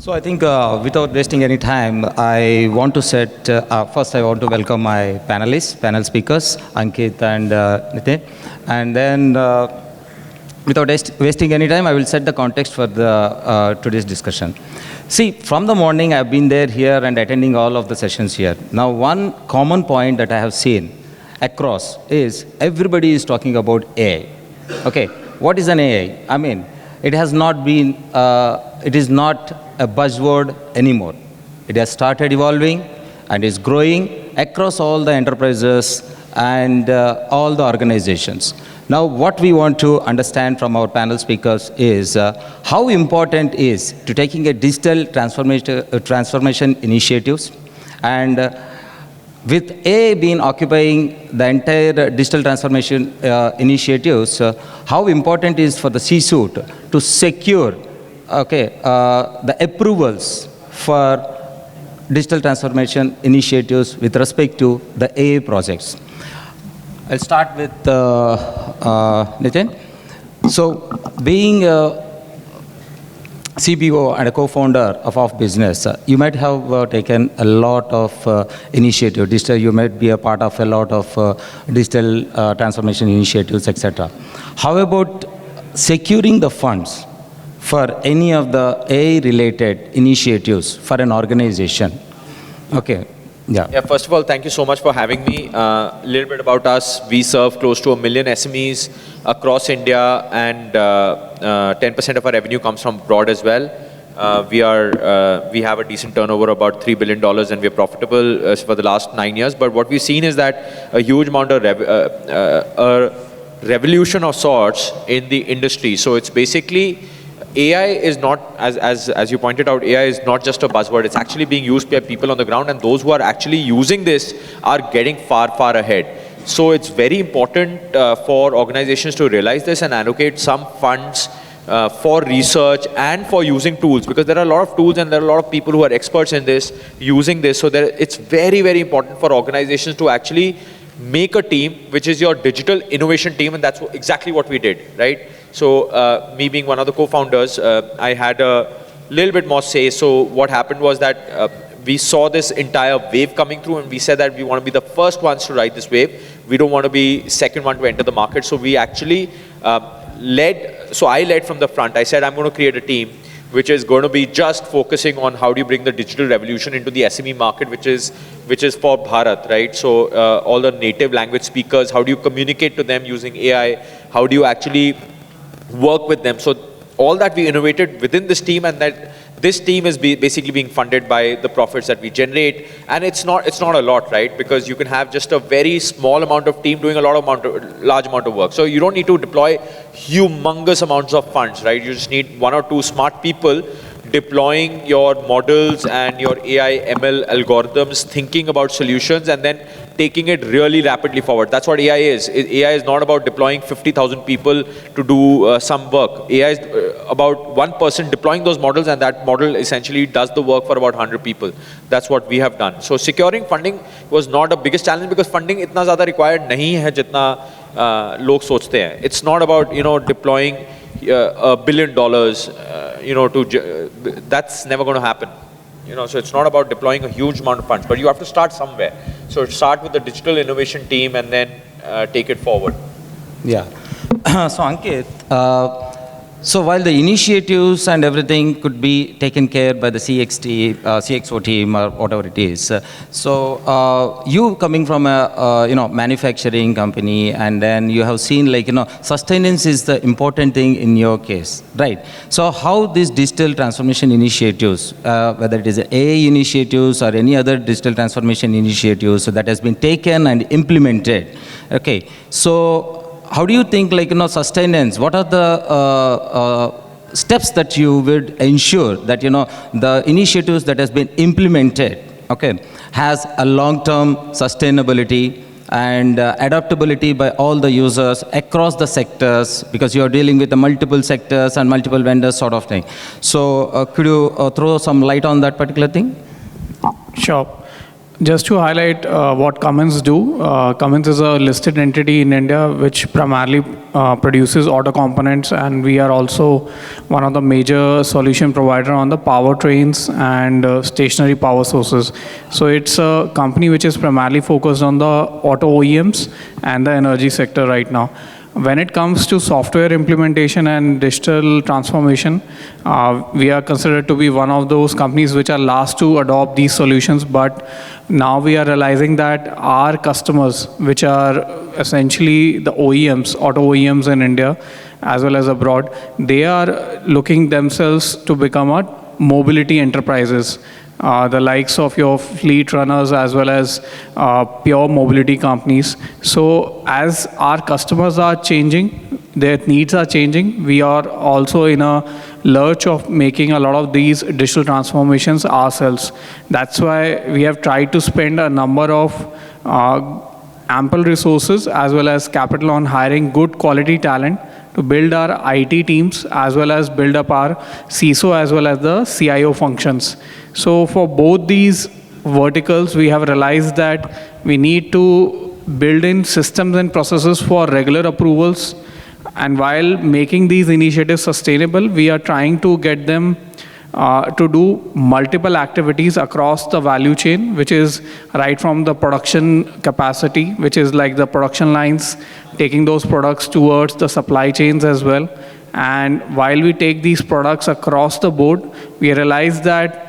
So I think without wasting any time, I want to first I want to welcome my panel speakers, Ankit and Nitin. And then without wasting any time, I will set the context for the today's discussion. See, from the morning I've been here and attending all of the sessions here. Now one common point that I have seen across is everybody is talking about AI. Okay, what is an AI? I mean, it has not been, it is not a buzzword anymore. It has started evolving and is growing across all the enterprises and all the organizations. Now, what we want to understand from our panel speakers is how important is to taking a digital transformation initiatives, and with AI being occupying the entire digital transformation initiatives, how important is for the C-suite to secure the approvals for digital transformation initiatives with respect to the AI projects. I'll start with Nitin. So, being a CBO and a co-founder of OfBusiness, you might have taken a lot of initiatives. Digital, you might be a part of a lot of digital transformation initiatives, etc. How about securing the funds for any of the AI-related initiatives for an organization? Okay. Yeah, first of all, thank you so much for having me. A little bit about us. We serve close to 1 million SMEs across India, and 10% of our revenue comes from abroad as well. We have a decent turnover, about $3 billion, and we're profitable for the last 9 years. But what we've seen is that a huge amount of revolution of sorts in the industry. So it's basically AI is not, as you pointed out, AI is not just a buzzword. It's actually being used by people on the ground, and those who are actually using this are getting far, far ahead. So it's very important for organizations to realize this and allocate some funds for research and for using tools, because there are a lot of tools and there are a lot of people who are experts in this, using this. So it's very, very important for organizations to actually make a team, which is your digital innovation team, and that's exactly what we did, right? So me being one of the co-founders, I had a little bit more say. So what happened was that we saw this entire wave coming through, and we said that we want to be the first ones to ride this wave. We don't want to be second one to enter the market. So we actually I led from the front. I said, I'm going to create a team which is going to be just focusing on how do you bring the digital revolution into the SME market, which is for Bharat, right? So all the native language speakers, how do you communicate to them using AI? How do you actually work with them? So all that we innovated within this team, and that this team is basically being funded by the profits that we generate. And it's not a lot, right? Because you can have just a very small amount of team doing a large amount of work. So you don't need to deploy humongous amounts of funds, right? You just need 1 or 2 smart people deploying your models and your AI ML algorithms, thinking about solutions, and then taking it really rapidly forward. That's what AI is. AI is not about deploying 50,000 people to do some work. AI is about one person deploying those models, and that model essentially does the work for about 100 people. That's what we have done. So securing funding was not the biggest challenge, because funding itna zyada required nahi hai jitna log sochte hain. It's not about, deploying $1 billion, that's never going to happen. So it's not about deploying a huge amount of funds, but you have to start somewhere. So start with the digital innovation team and then take it forward. Yeah. So Ankit, so while the initiatives and everything could be taken care by the CXO team or whatever it is, so you coming from a manufacturing company, and then you have seen sustenance is the important thing in your case, right? So how these digital transformation initiatives, whether it is AI initiatives or any other digital transformation initiatives that has been taken and implemented, okay? So how do you think, sustenance? What are the steps that you would ensure that, the initiatives that has been implemented, okay, has a long-term sustainability and adaptability by all the users across the sectors, because you are dealing with the multiple sectors and multiple vendors sort of thing. So could you throw some light on that particular thing? Sure. Just to highlight what Cummins do, Cummins is a listed entity in India which primarily produces auto components, and we are also one of the major solution provider on the powertrains and stationary power sources. So it's a company which is primarily focused on the auto OEMs and the energy sector right now. When it comes to software implementation and digital transformation, we are considered to be one of those companies which are last to adopt these solutions. But now we are realizing that our customers, which are essentially the OEMs, auto OEMs in India, as well as abroad, they are looking themselves to become a mobility enterprises. The likes of your fleet runners as well as pure mobility companies. So as our customers are changing, their needs are changing, we are also in a lurch of making a lot of these digital transformations ourselves. That's why we have tried to spend a number of ample resources as well as capital on hiring good quality talent to build our IT teams as well as build up our CISO as well as the CIO functions. So for both these verticals, we have realized that we need to build in systems and processes for regular approvals. And while making these initiatives sustainable, we are trying to get them to do multiple activities across the value chain, which is right from the production capacity, which is like the production lines, taking those products towards the supply chains as well. And while we take these products across the board, we realize that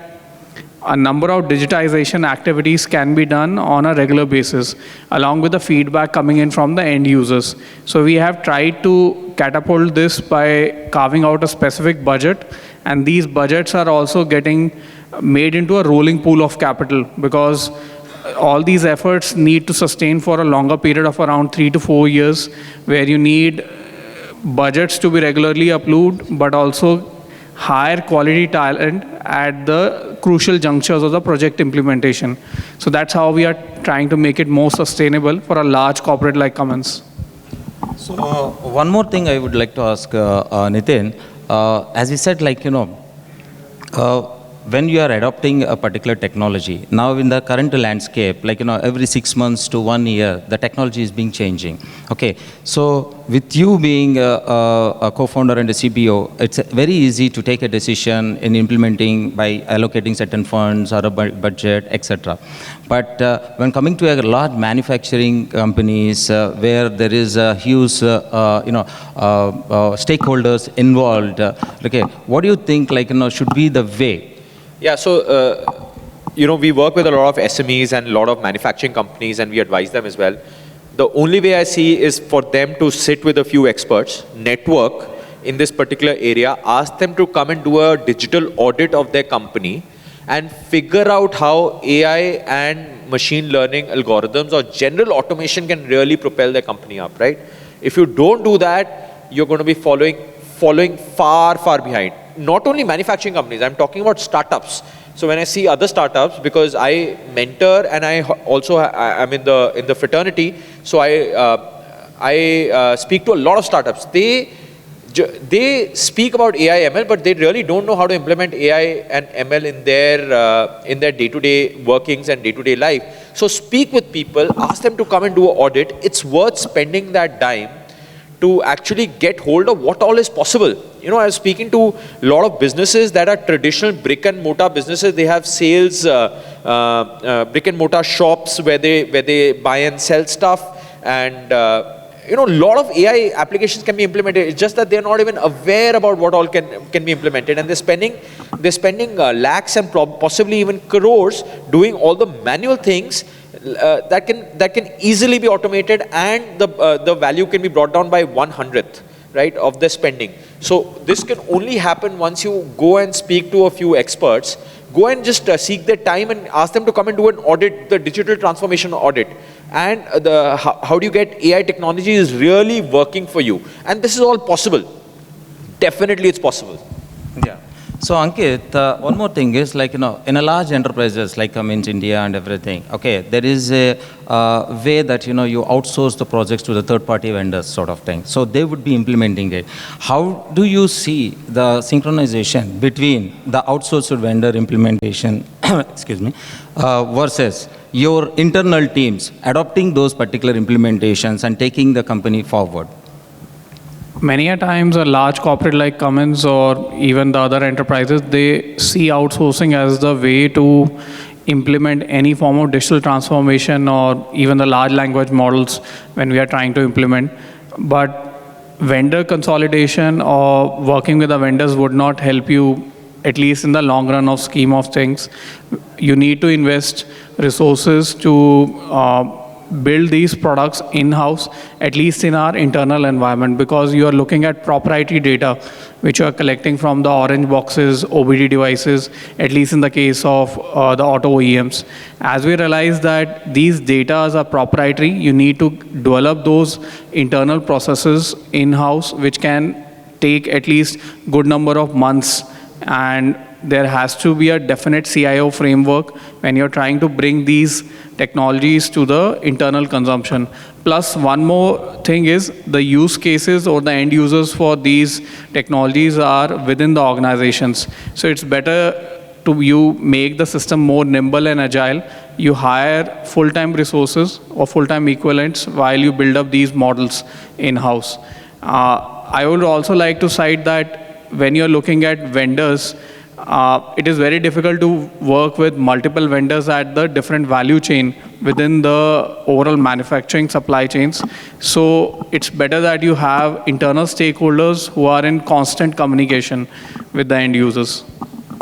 a number of digitization activities can be done on a regular basis, along with the feedback coming in from the end users. So we have tried to catapult this by carving out a specific budget, and these budgets are also getting made into a rolling pool of capital, because all these efforts need to sustain for a longer period of around 3 to 4 years, where you need budgets to be regularly approved, but also higher quality talent at the crucial junctures of the project implementation. So that's how we are trying to make it more sustainable for a large corporate like Cummins. So one more thing I would like to ask Nitin. As we said, when you are adopting a particular technology, now in the current landscape, every 6 months to 1 year, the technology is being changing. Okay, so with you being a co-founder and a CBO, it's very easy to take a decision in implementing by allocating certain funds or a budget, etc. But when coming to a large manufacturing companies where there is a huge, stakeholders involved, okay, what do you think, should be the way? Yeah, so, we work with a lot of SMEs and a lot of manufacturing companies, and we advise them as well. The only way I see is for them to sit with a few experts, network in this particular area, ask them to come and do a digital audit of their company and figure out how AI and machine learning algorithms or general automation can really propel their company up, right? If you don't do that, you're going to be following far, far behind. Not only manufacturing companies, I'm talking about startups. So when I see other startups, because I mentor and I also I'm in the fraternity, so I speak to a lot of startups. They speak about AI ML, but they really don't know how to implement AI and ML in their day-to-day workings and day-to-day life. So speak with people, ask them to come and do an audit. It's worth spending that time to actually get hold of what all is possible. I was speaking to a lot of businesses that are traditional brick and mortar businesses. They have sales, brick and mortar shops where they buy and sell stuff. And, a lot of AI applications can be implemented. It's just that they're not even aware about what all can be implemented. And they're spending lakhs and possibly even crores doing all the manual things that can easily be automated, and the value can be brought down by 1/100th, right, of the spending. So this can only happen once you go and speak to a few experts, go and just seek their time and ask them to come and do an audit, the digital transformation audit. And how do you get AI technology is really working for you. And this is all possible. Definitely it's possible. Yeah. So Ankit, one more thing is like, in a large enterprises like Cummins, India and everything, okay, there is a way that, you outsource the projects to the third-party vendors sort of thing. So they would be implementing it. How do you see the synchronization between the outsourced vendor implementation, excuse me, versus your internal teams adopting those particular implementations and taking the company forward? Many a times a large corporate like Cummins or even the other enterprises, they see outsourcing as the way to implement any form of digital transformation or even the large language models when we are trying to implement. But vendor consolidation or working with the vendors would not help you, at least in the long run of scheme of things. You need to invest resources to build these products in-house, at least in our internal environment, because you are looking at proprietary data, which you are collecting from the orange boxes, OBD devices, at least in the case of the auto OEMs. As we realize that these data are proprietary, you need to develop those internal processes in-house, which can take at least good number of months, and there has to be a definite CIO framework when you're trying to bring these technologies to the internal consumption. Plus, one more thing is the use cases or the end users for these technologies are within the organizations. So it's better to you make the system more nimble and agile. You hire full-time resources or full-time equivalents while you build up these models in-house. I would also like to cite that when you're looking at vendors, it is very difficult to work with multiple vendors at the different value chain within the overall manufacturing supply chains. So it's better that you have internal stakeholders who are in constant communication with the end users.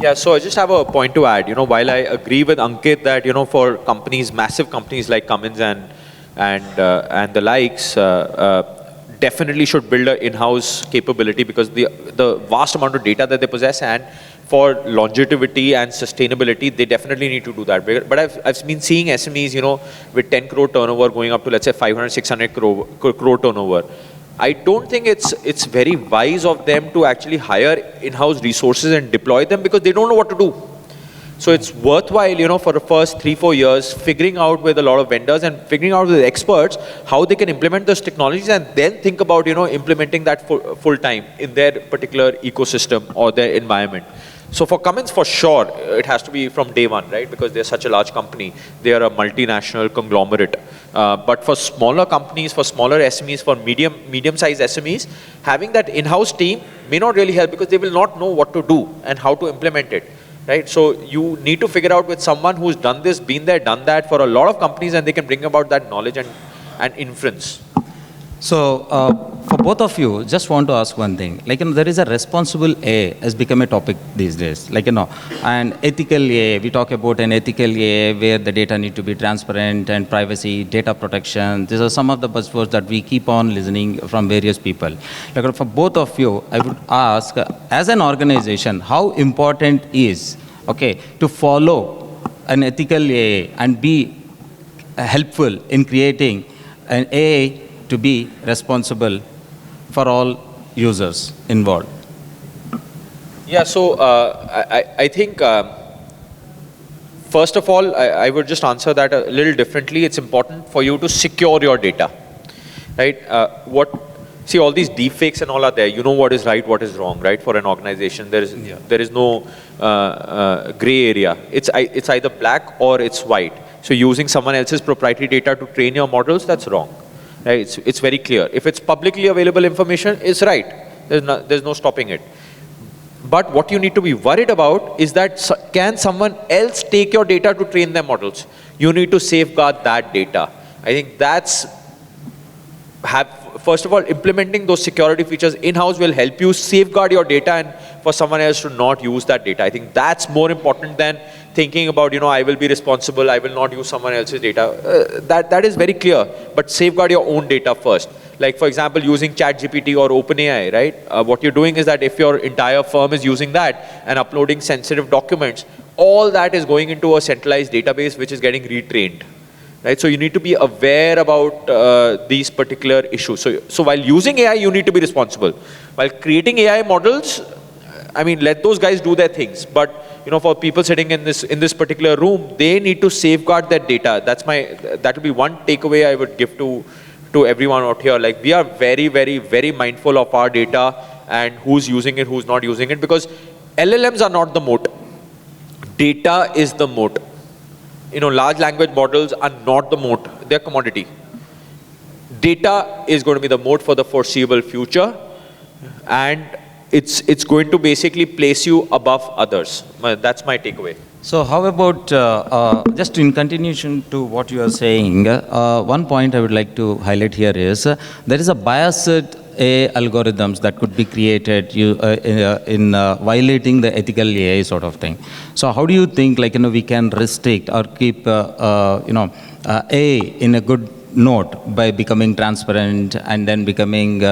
Yeah, so I just have a point to add. While I agree with Ankit that for companies, massive companies like Cummins and the likes, definitely should build an in-house capability, because the vast amount of data that they possess, and for longevity and sustainability, they definitely need to do that. But I've been seeing SMEs, with 10 crore turnover going up to, let's say, 500, 600 crore turnover. I don't think it's very wise of them to actually hire in-house resources and deploy them, because they don't know what to do. So it's worthwhile, for the first 3-4 years, figuring out with a lot of vendors and figuring out with experts how they can implement those technologies, and then think about, implementing that full time in their particular ecosystem or their environment. So for Cummins, for sure, it has to be from day one, right? Because they're such a large company. They are a multinational conglomerate. But for smaller companies, for smaller SMEs, for medium-sized SMEs, having that in-house team may not really help, because they will not know what to do and how to implement it, right? So you need to figure out with someone who's done this, been there, done that for a lot of companies, and they can bring about that knowledge and inference. So, for both of you, just want to ask one thing. There is a responsible AI has become a topic these days. And ethical AI, we talk about an ethical AI where the data need to be transparent and privacy, data protection. These are some of the buzzwords that we keep on listening from various people. For both of you, I would ask, as an organization, how important is, to follow an ethical AI and be helpful in creating an AI to be responsible for all users involved? Yeah, so I think, first of all, I would just answer that a little differently. It's important for you to secure your data, right? See, all these deepfakes and all are there. You know what is right, what is wrong, right? For an organization, there is no gray area. It's either black or it's white. So using someone else's proprietary data to train your models, that's wrong. Right? It's very clear. If it's publicly available information, it's right. There's no stopping it. But what you need to be worried about is that can someone else take your data to train their models? You need to safeguard that data. I think first of all, implementing those security features in-house will help you safeguard your data and for someone else to not use that data. I think that's more important than thinking about, I will be responsible, I will not use someone else's data. That is very clear, but safeguard your own data first. Like, for example, using ChatGPT or OpenAI, right? What you're doing is that if your entire firm is using that and uploading sensitive documents, all that is going into a centralized database which is getting retrained. Right? So you need to be aware about these particular issues. So while using AI, you need to be responsible. While creating AI models, I mean, let those guys do their things. But for people sitting in this particular room, they need to safeguard their data. That will be one takeaway I would give to everyone out here. Like, we are very, very, very mindful of our data and who's using it, who's not using it, because LLMs are not the moat. Data is the moat. Large language models are not the moat. They're commodity. Data is going to be the moat for the foreseeable future, and it's going to basically place you above others. That's my takeaway. So how about, just in continuation to what you are saying, one point I would like to highlight here is, there is a biased AI algorithms that could be created in violating the ethical AI sort of thing. So how do you think, we can restrict or keep, AI in a good note by becoming transparent and then becoming,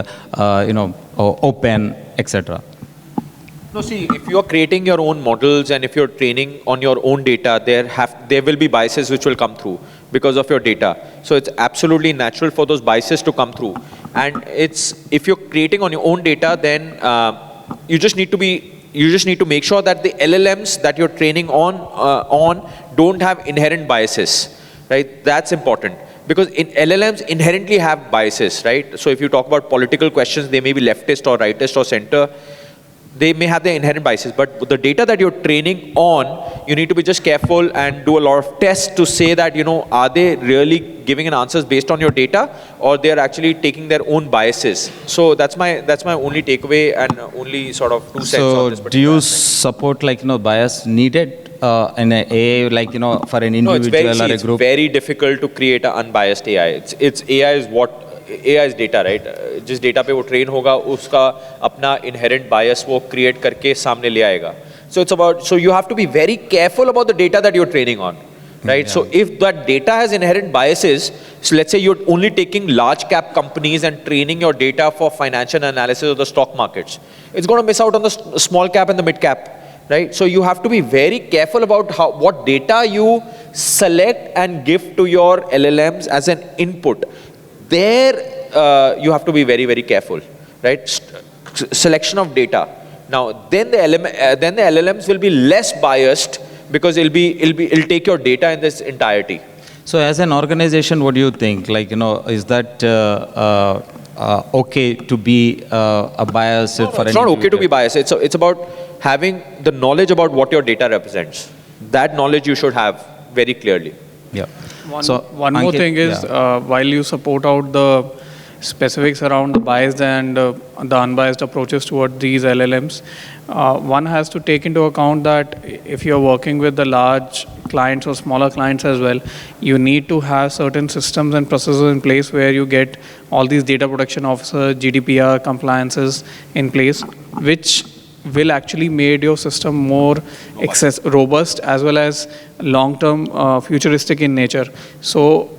open, etc.? No, see, if you are creating your own models and if you're training on your own data, there will be biases which will come through because of your data. So it's absolutely natural for those biases to come through. And if you're creating on your own data, then you just need to make sure that the LLMs that you're training on don't have inherent biases, right? That's important. Because LLMs inherently have biases, right? So if you talk about political questions, they may be leftist or rightist or center. They may have their inherent biases, but the data that you're training on, you need to be just careful and do a lot of tests to say that, are they really giving an answers based on your data, or they're actually taking their own biases. So that's my only takeaway and only sort of 2 cents on this particular do you aspect. support bias needed in an AI, for an individual or a group? It's very difficult to create an unbiased AI. AI is data, right? जिस data पे वो train होगा, उसका अपना inherent bias वो create करके सामने ले आएगा. So you have to be very careful about the data that you're training on, right? Yeah. So if that data has inherent biases, so let's say you're only taking large cap companies and training your data for financial analysis of the stock markets, it's going to miss out on the small cap and the mid cap, right? So you have to be very careful about what data you select and give to your LLMs as an input. There, you have to be very, very careful, right? Selection of data. Now, then the LLMs will be less biased because it'll take your data in this entirety. So, as an organization, what do you think? Is that okay to be a bias No, for an it's not okay to individual? be biased. It's about having the knowledge about what your data represents. That knowledge you should have very clearly. Yeah. One more Ankit, thing is, while you support out the specifics around the biased and the unbiased approaches toward these LLMs, one has to take into account that if you're working with the large clients or smaller clients as well, you need to have certain systems and processes in place where you get all these data protection officers, GDPR compliances in place, which will actually make your system more robust as well as long-term futuristic in nature. So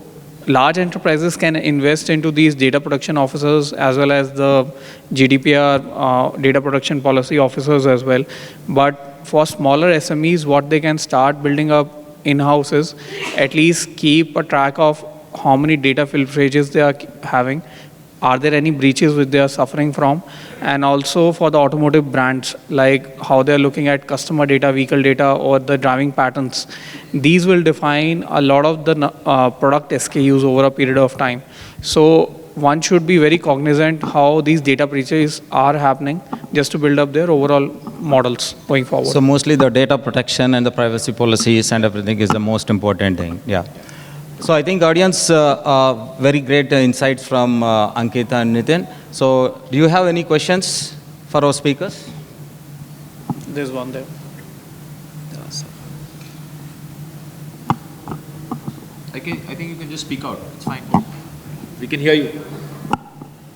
large enterprises can invest into these data protection officers as well as the GDPR data protection policy officers as well. But for smaller SMEs, what they can start building up in-house is at least keep a track of how many data filtrages they are having. Are there any breaches which they are suffering from? And also for the automotive brands, like how they're looking at customer data, vehicle data, or the driving patterns. These will define a lot of the product SKUs over a period of time. So one should be very cognizant how these data breaches are happening just to build up their overall models going forward. So mostly the data protection and the privacy policies and everything is the most important thing. Yeah. So I think audience, very great insights from Ankit and Nitin. So do you have any questions for our speakers? There's one there. I think you can just speak out. It's fine. We can hear you.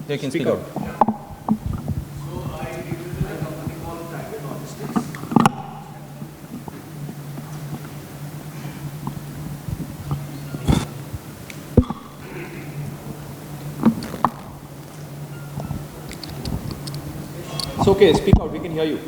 They can speak out. It's okay, speak out, we can hear you.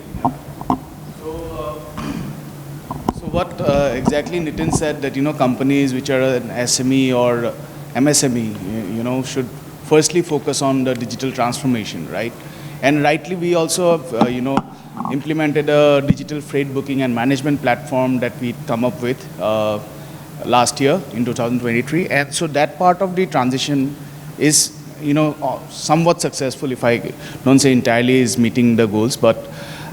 So what exactly Nitin said that, companies which are an SME or MSME, should firstly focus on the digital transformation, right? And rightly, we also have, implemented a digital freight booking and management platform that we come up with last year in 2023. And so that part of the transition is, somewhat successful, if I don't say entirely is meeting the goals. But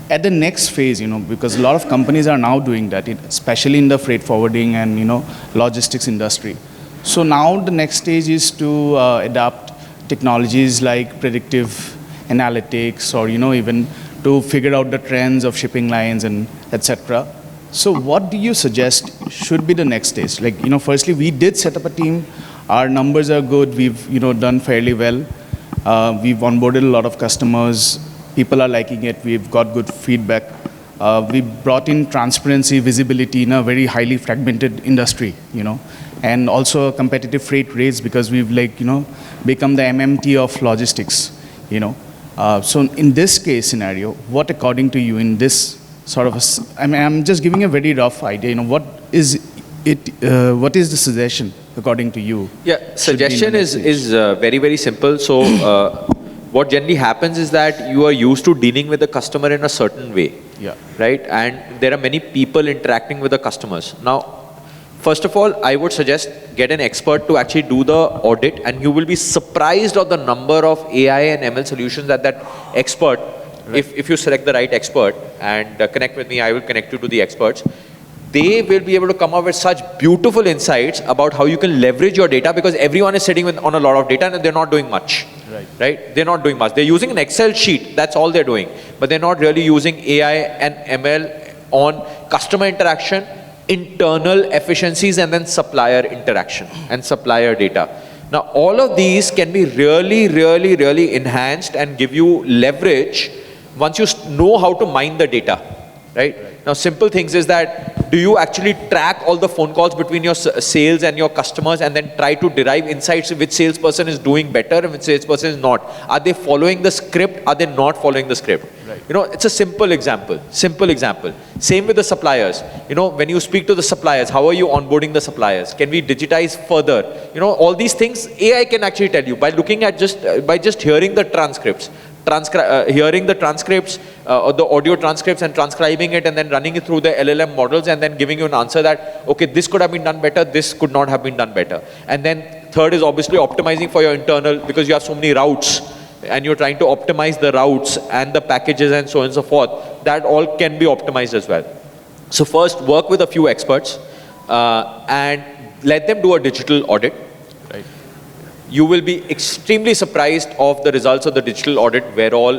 at the next phase, because a lot of companies are now doing that, especially in the freight forwarding and, logistics industry. So now the next stage is to adapt technologies like predictive analytics, or, even to figure out the trends of shipping lines and etc. So what do you suggest should be the next stage? Like, firstly, we did set up a team. Our numbers are good. We've, done fairly well. We've onboarded a lot of customers. People are liking it. We've got good feedback. We brought in transparency, visibility in a very highly fragmented industry, and also a competitive freight rates, because we've become the MMT of logistics, So in this case scenario, what according to you in this sort of, I'm just giving a very rough idea, what is the suggestion according to you? Yeah, suggestion is very, very simple. So what generally happens is that you are used to dealing with the customer in a certain way, right? And there are many people interacting with the customers. Now, first of all, I would suggest get an expert to actually do the audit, and you will be surprised of the number of AI and ML solutions that expert, if you select the right expert and connect with me, I will connect you to the experts. They will be able to come up with such beautiful insights about how you can leverage your data, because everyone is sitting on a lot of data and they're not doing much. Right? They're not doing much. They're using an Excel sheet. That's all they're doing. But they're not really using AI and ML on customer interaction, internal efficiencies, and then supplier interaction and supplier data. Now, all of these can be really, really, really enhanced and give you leverage once you know how to mine the data, right? Now, simple things is that, do you actually track all the phone calls between your sales and your customers and then try to derive insights which salesperson is doing better and which salesperson is not? Are they following the script? Are they not following the script? Right. It's a simple example. Same with the suppliers. When you speak to the suppliers, how are you onboarding the suppliers? Can we digitize further? All these things AI can actually tell you by looking at by just hearing the transcripts. Hearing the transcripts or the audio transcripts and transcribing it and then running it through the LLM models and then giving you an answer that, okay, this could have been done better, this could not have been done better. And then third is obviously optimizing for your internal, because you have so many routes and you're trying to optimize the routes and the packages and so on and so forth. That all can be optimized as well. So first, work with a few experts and let them do a digital audit. You will be extremely surprised of the results of the digital audit, where all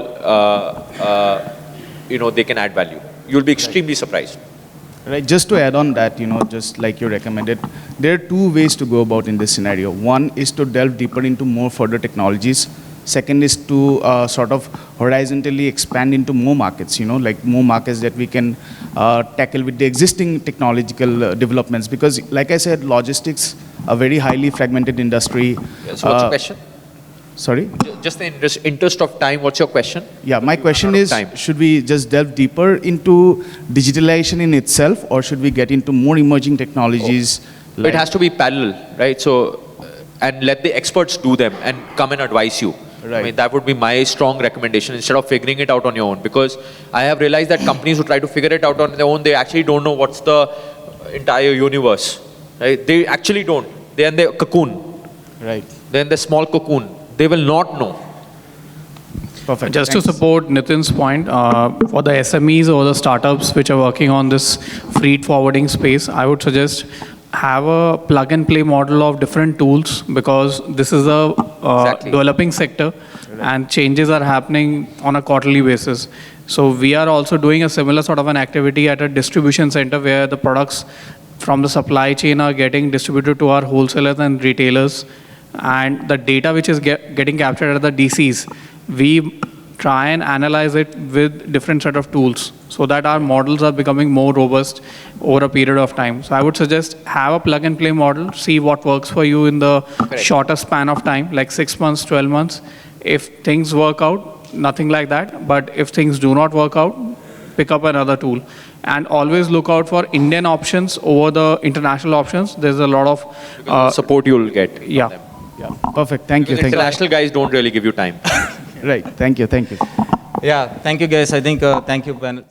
they can add value. You'll be extremely surprised. Right. Just to add on that, just like you recommended, there are two ways to go about in this scenario. One is to delve deeper into more further technologies. Second is to sort of horizontally expand into more markets, like more markets that we can tackle with the existing technological developments. Because like I said, logistics, a very highly fragmented industry. Yes, what's your question? Sorry? Just in the interest of time, what's your question? Yeah, my question is, should we just delve deeper into digitalization in itself, or should we get into more emerging technologies? It has to be parallel, right? So, and let the experts do them and come and advise you. Right. I mean, that would be my strong recommendation, instead of figuring it out on your own. Because I have realized that companies who try to figure it out on their own, they actually don't know what's the entire universe. Right? They actually don't. They're in the cocoon. Right. They're in the small cocoon. They will not know. Perfect. Just to support Nitin's point, for the SMEs or the startups which are working on this freight forwarding space, I would suggest have a plug and play model of different tools, because this is a developing sector and changes are happening on a quarterly basis. So we are also doing a similar sort of an activity at a distribution center, where the products from the supply chain are getting distributed to our wholesalers and retailers, and the data which is getting captured at the DCs, we try and analyze it with different set of tools, so that our models are becoming more robust over a period of time. So I would suggest have a plug and play model, see what works for you in the shorter span of time, like 6 months, 12 months. If things work out, nothing like that. But if things do not work out, pick up another tool. And always look out for Indian options over the international options. There's a lot of support you'll get. Yeah. Perfect. Thank you. International guys don't really give you time. Right. Thank you. Yeah, thank you guys. I think, thank you, panel.